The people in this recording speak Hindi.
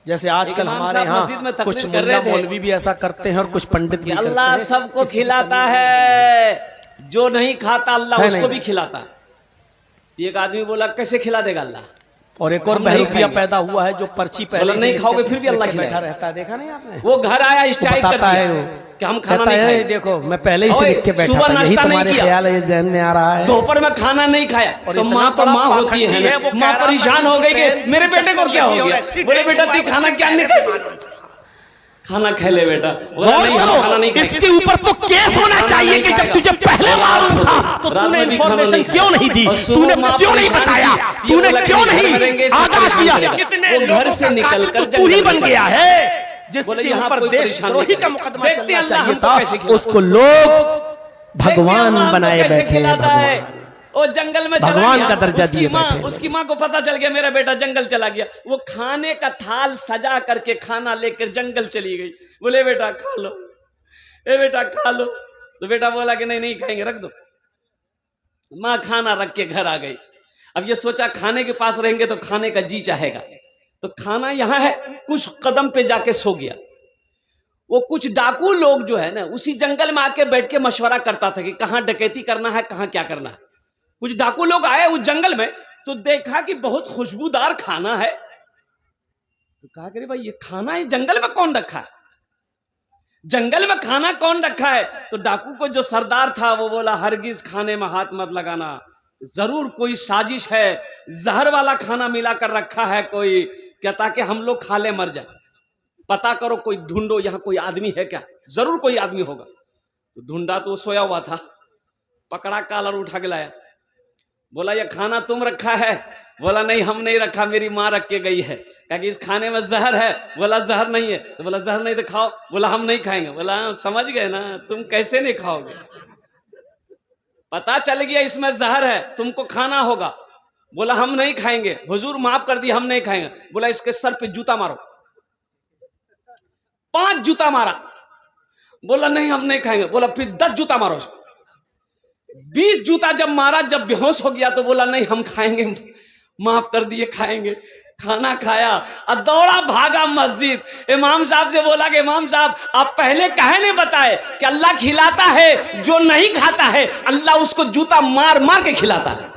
जैसे आजकल हमारे यहाँ कुछ मुल्ला मौलवी भी ऐसा करते हैं और कुछ पंडित भी अल्लाह सबको खिलाता है, जो नहीं खाता अल्लाह उसको भी खिलाता। एक आदमी बोला कैसे खिला देगा अल्लाह? और एक और बहरूपिया पैदा हुआ है जो पर्ची पहले नहीं खाओगे फिर भी अल्लाह बैठा रहता है, देखा नहीं आपने? वो घर आया स्ट्राइक करता है कि हम खाना नहीं खाए। देखो मैं पहले ही से लिख के बैठा था, यही तुम्हारे ख्याल है, ये ज़हन में आ रहा है। दोपहर में खाना नहीं खाया तो माँ होती है, माँ परेशान हो गई कि मेरे बेटे को क्या हो गया? बोले बेटा तू खाना क्या नहीं खाना खा ले बेटा। खाना नहीं, इसके ऊपर तो केस होना चाहिए कि जब तुझे पहले मालूम था तो तूने इन्फॉर्मेशन क्यों नहीं दी, तूने क्यों नहीं बताया, तूने क्यों नहीं आगाह किया? कितने घर से निकल कर तू ही बन गया है जिसके ऊपर देशद्रोही का मुकदमा चलना चाहिए था, उसको लोग भगवान बनाए बैठे हैं। वो जंगल में भगवान का दर्जा दिए बैठे। उसकी माँ को पता चल गया मेरा बेटा जंगल चला गया, वो खाने का थाल सजा करके खाना लेकर जंगल चली गई। बोले बेटा खा लो, ए बेटा खा लो। तो बेटा बोला कि नहीं नहीं खाएंगे, रख दो। माँ खाना रख के घर आ गई। अब ये सोचा खाने के पास रहेंगे तो खाने का जी चाहेगा, तो खाना यहाँ है, कुछ कदम पे जाके सो गया। वो कुछ डाकू लोग जो है ना उसी जंगल में आके बैठ के मशवरा करता था कि कहाँ डकैती करना है, कहाँ क्या करना है। कुछ डाकू लोग आए उस जंगल में तो देखा कि बहुत खुशबूदार खाना है, तो कहा कि भाई ये खाना है जंगल में कौन रखा है, जंगल में खाना कौन रखा है? तो डाकू को जो सरदार था वो बोला हरगिज खाने में हाथ मत लगाना, जरूर कोई साजिश है, जहर वाला खाना मिलाकर रखा है कोई, क्या ताकि हम लोग खा ले मर जाए। पता करो, कोई ढूंढो, यहाँ कोई आदमी है क्या, जरूर कोई आदमी होगा। तो ढूंढा तो सोया हुआ था, पकड़ा, कॉलर उठा के लाया। बोला ये खाना तुम रखा है? बोला नहीं हम नहीं रखा, मेरी माँ रख के गई है। कहा कि इस खाने में जहर है? बोला जहर नहीं है। तो बोला जहर नहीं तो खाओ। बोला हम नहीं खाएंगे। बोला समझ गए ना, तुम कैसे नहीं खाओगे, पता चल गया इसमें जहर है, तुमको खाना होगा। बोला हम नहीं खाएंगे, हुजूर माफ कर दिया, हम नहीं खाएंगे। बोला इसके सर पे जूता मारो। 5 जूता मारा। बोला नहीं हम नहीं खाएंगे। बोला फिर 10 जूता मारो। 20 जूता जब मारा, जब बेहोश हो गया तो बोला नहीं हम खाएंगे, माफ कर दिए, खाएंगे। खाना खाया और दौड़ा भागा मस्जिद। इमाम साहब से बोला कि इमाम साहब आप पहले काहे नहीं बताए कि अल्लाह खिलाता है, जो नहीं खाता है अल्लाह उसको जूता मार मार के खिलाता है।